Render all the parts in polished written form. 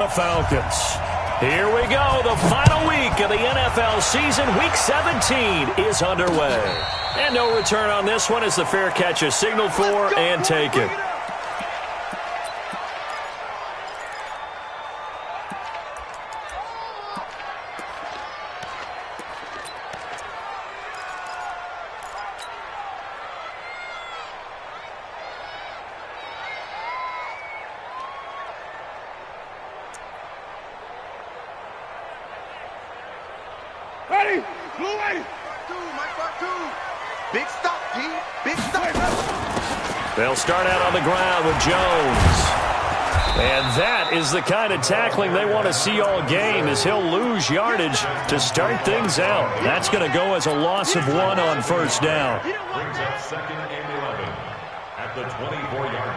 The Falcons. Here we go. The final week of the NFL season. Week 17 is underway. And no return on this one as the fair catch is signaled for and taken. Ready? Blue way. Big stop, G. Big stop. They'll start out on the ground with Jones. And that is the kind of tackling they want to see all game, as he'll lose yardage to start things out. That's going to go as a loss of 1 on first down. Brings up 2nd and 11 at the 24-yard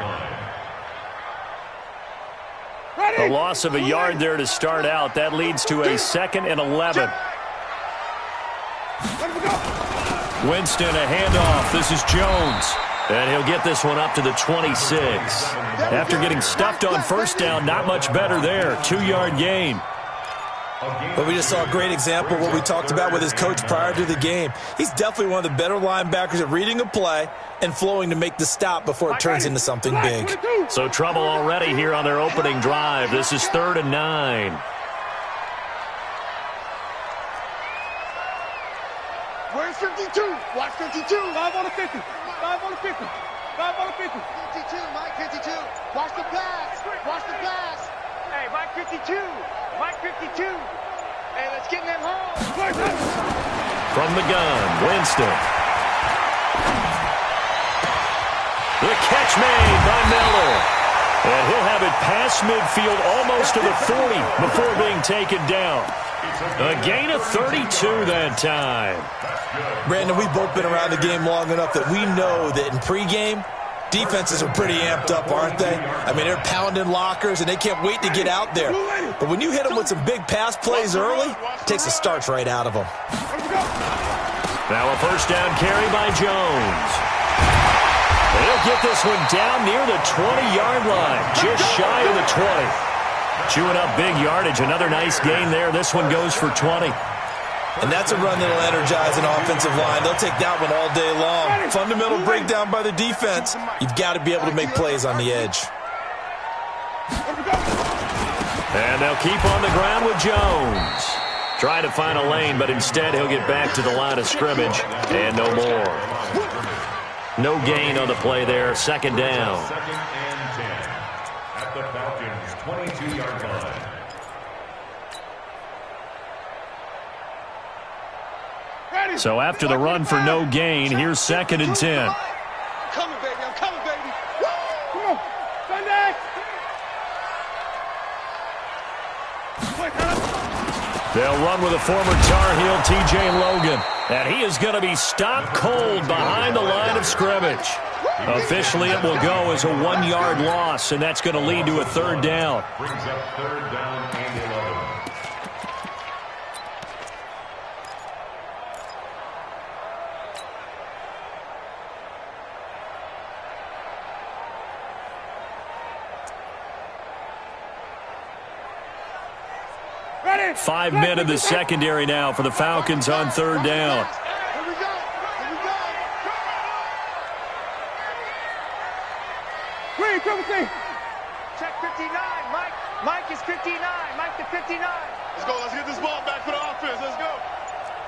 line. A loss of a yard there to start out. That leads to a 2nd and 11. Winston, a handoff. This is Jones. And he'll get this one up to the 26. After getting stuffed on first down, not much better there. 2-yard gain. But we just saw a great example of what we talked about with his coach prior to the game. He's definitely one of the better linebackers at reading a play and flowing to make the stop before it turns into something big. So trouble already here on their opening drive. This is 3rd and 9. Where's 52? Watch 52. 5 on the 50. 5 on the 50. 5 on the 50. 52, Mike 52. Watch the pass. Watch the pass. Hey, Mike 52. Mike 52. Hey, let's get in them home. From the gun, Winston. The catch made by Miller. And he'll have it past midfield almost to the 40 before being taken down. A gain of 32 that time. Brandon, we've both been around the game long enough that we know that in pregame, defenses are pretty amped up, aren't they? I mean, they're pounding lockers, and they can't wait to get out there. But when you hit them with some big pass plays early, it takes the starch right out of them. Now a first down carry by Jones. They'll get this one down near the 20-yard line, just shy of the 20. Chewing up big yardage. Another nice gain there. This one goes for 20. And that's a run that'll energize an offensive line. They'll take that one all day long. Fundamental breakdown by the defense. You've got to be able to make plays on the edge. And they'll keep on the ground with Jones. Trying to find a lane, but instead he'll get back to the line of scrimmage. And no more. No gain on the play there. 2nd down. 2nd and 10 at the Falcons' 22-yard line. So after the run for no gain, here's 2nd and 10. I'm coming, baby. I'm coming, baby. Come on. Sunday. They'll run with a former Tar Heel, T.J. Logan. And he is going to be stopped cold behind the line of scrimmage. Officially, it will go as a 1-yard loss, and that's going to lead to a 3rd down. Brings up 3rd down and 11. Ready? 5 men in the secondary now for the Falcons on 3rd down. Here we go. Here we go. Green, triple T. Check 59. Mike is 59. Mike to 59. Let's go. Let's get this ball back for the offense. Let's go.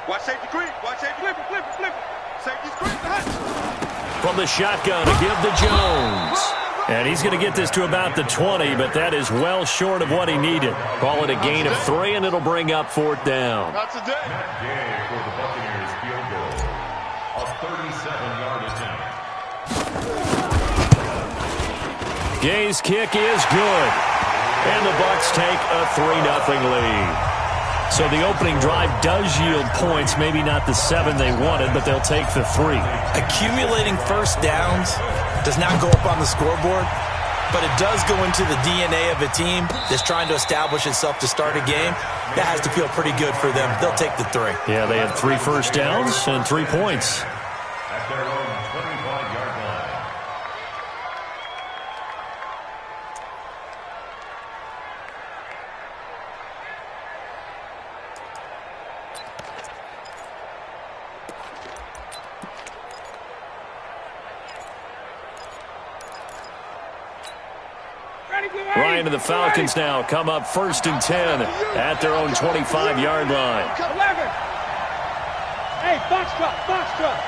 Watch safety creep. Watch safety. Flip it, flip it, flip it. Safety's creep. From the shotgun to give to Jones. And he's going to get this to about the 20, but that is well short of what he needed. Call it a gain of 3, and it'll bring up 4th down. Not today. Matt Gay for the Buccaneers field goal. A 37-yard attempt. Gay's kick is good. And the Bucs take a 3-0 lead. So the opening drive does yield points, maybe not the 7 they wanted, but they'll take the 3. Accumulating first downs does not go up on the scoreboard, but it does go into the DNA of a team that's trying to establish itself to start a game. That has to feel pretty good for them. They'll take the 3. Yeah, they had 3 first downs and 3 points. At their own 25-yard line. Ryan and the Falcons now come up 1st and 10 at their own 25-yard line. 11. Hey, box truck.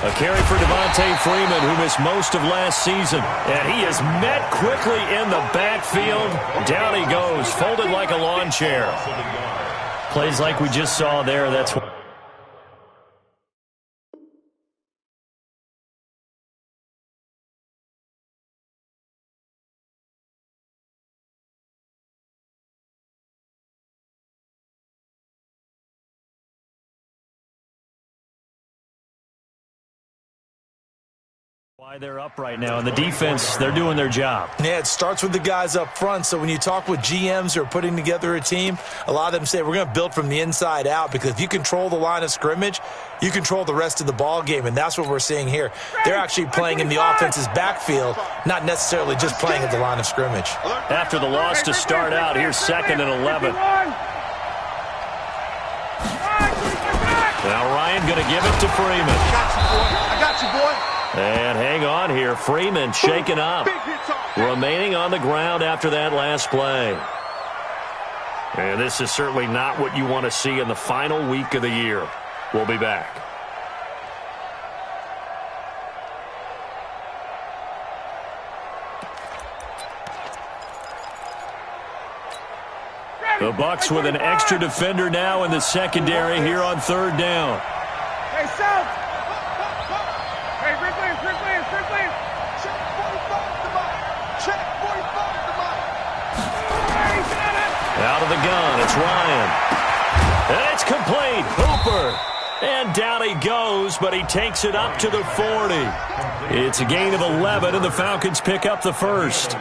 A carry for Devontae Freeman, who missed most of last season. And he is met quickly in the backfield. Down he goes, folded like a lawn chair. Plays like we just saw there. That's why they're up right now. And the defense, they're doing their job. Yeah, it starts with the guys up front. So when you talk with GMs who are putting together a team, a lot of them say we're going to build from the inside out, because if you control the line of scrimmage, you control the rest of the ball game, and that's what we're seeing here. They're actually playing in the offense's backfield, not necessarily just playing at the line of scrimmage. After the loss to start out, here's 2nd and 11. Now Ryan going to give it to Freeman. I got you, boy. And hang on here. Freeman shaken up. Remaining on the ground after that last play. And this is certainly not what you want to see in the final week of the year. We'll be back. The Bucs with an extra defender now in the secondary here on 3rd down. Hey, South. Hey, Rick Williams. Check 45 to Mike. Check 45 to Mike. Hey, got it. Out of the gun, it's Ryan. And it's complete. Hooper. And down he goes, but he takes it up to the 40. It's a gain of 11, and the Falcons pick up the first.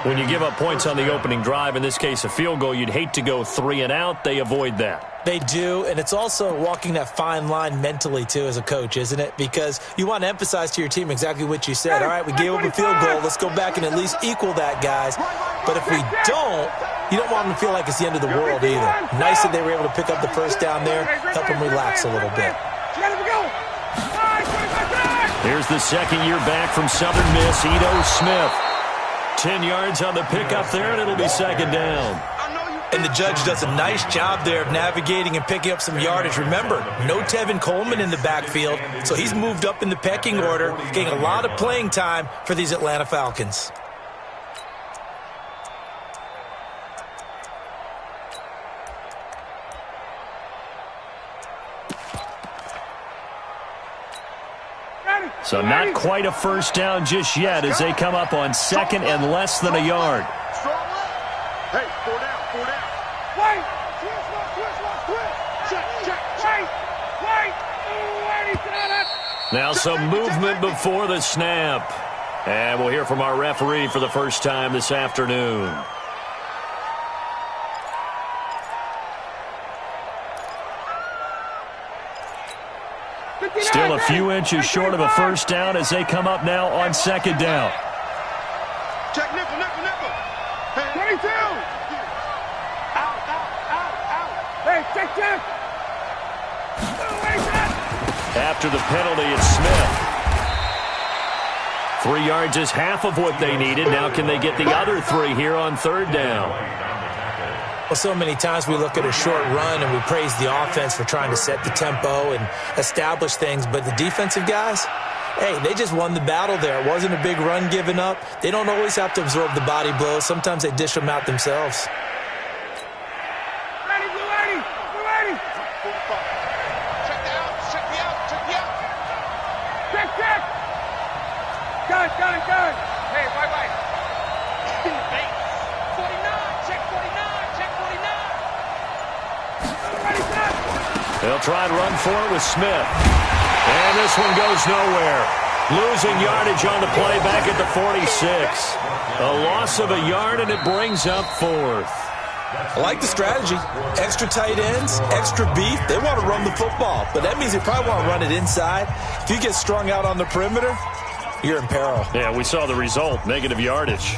When you give up points on the opening drive, in this case a field goal, you'd hate to go 3 and out. They avoid that. They do, and it's also walking that fine line mentally, too, as a coach, isn't it? Because you want to emphasize to your team exactly what you said. All right, we gave up a field goal. Let's go back and at least equal that, guys. But if we don't, you don't want them to feel like it's the end of the world either. Nice that they were able to pick up the first down there, help them relax a little bit. Here's the second year back from Southern Miss, Ito Smith. 10 yards on the pickup there, and it'll be 2nd down. And the judge does a nice job there of navigating and picking up some yardage. Remember, no Tevin Coleman in the backfield, so he's moved up in the pecking order, getting a lot of playing time for these Atlanta Falcons. So not quite a first down just yet as they come up on 2nd and less than a yard. Hey, 4 down. Wait. Check. Now some movement before the snap. And we'll hear from our referee for the first time this afternoon. Still a few inches short of a first down as they come up now on 2nd down. Check nickel. Hey, 22. Out. Hey, check. After the penalty, it's Smith. 3 yards is half of what they needed. Now can they get the other 3 here on 3rd down? Well, so many times we look at a short run and we praise the offense for trying to set the tempo and establish things, but the defensive guys, hey, they just won the battle there. It wasn't a big run given up. They don't always have to absorb the body blows. Sometimes they dish them out themselves. Ready. Check me out. Check. Got it. Hey, bye. 49. Check 49. They'll try and run for it with Smith. And this one goes nowhere. Losing yardage on the play back at the 46. A loss of a yard, and it brings up 4th. I like the strategy. Extra tight ends, extra beef. They want to run the football, but that means they probably want to run it inside. If you get strung out on the perimeter, you're in peril. Yeah, we saw the result, negative yardage.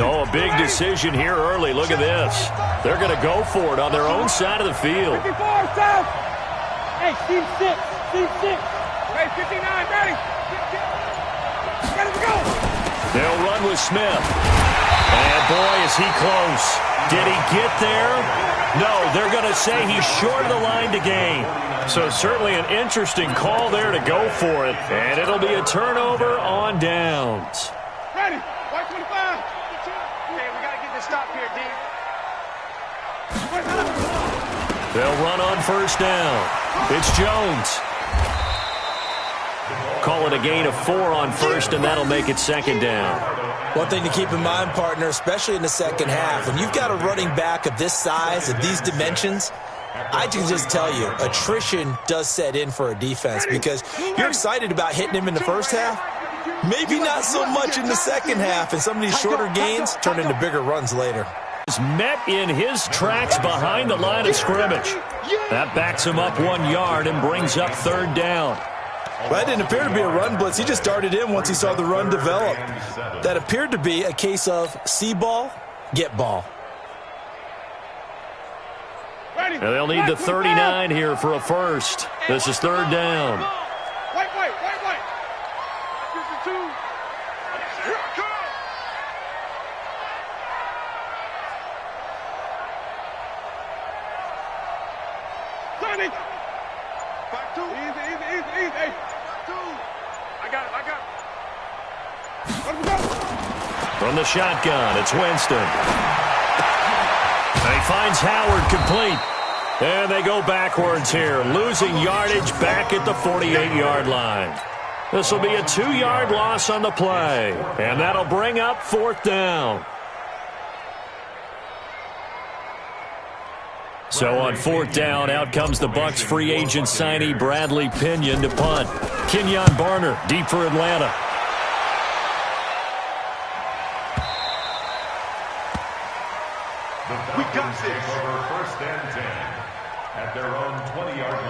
Oh, a big decision here early. Look at this. They're going to go for it on their own side of the field. 54, south. Hey, team 6. Team 6. Hey, 59, ready. Ready to go. They'll run with Smith. And, boy, is he close. Did he get there? No, they're going to say he's short of the line to gain. So certainly an interesting call there to go for it. And it'll be a turnover on downs. Ready. White 25. Hey, we got to get this stop here, D. They'll run on first down. It's Jones. Call it a gain of 4 on first, and that'll make it second down. One thing to keep in mind, partner, especially in the second half, when you've got a running back of this size, of these dimensions, I can just tell you, attrition does set in for a defense because you're excited about hitting him in the first half. Maybe not so much in the second half, and some of these shorter gains turn into bigger runs later. Is met in his tracks behind the line of scrimmage. That backs him up 1 yard and brings up third down. Well, that didn't appear to be a run blitz. He just darted in once he saw the run develop. That appeared to be a case of see ball, get ball. And they'll need the 39 here for a first. This is third down. White. 52. Here I come. Sonny. Back 2. Easy. Hey. 2. I got it. Let him go. From the shotgun, it's Winston. And he finds Howard complete. And they go backwards here, losing yardage back at the 48-yard line. This will be a 2-yard loss on the play. And that'll bring up fourth down. So on fourth down, out comes the Bucs free agent signee Bradley Pinion to punt. Kenyon Barner deep for Atlanta. We got this. Over first and 10 at their own 20-yard line.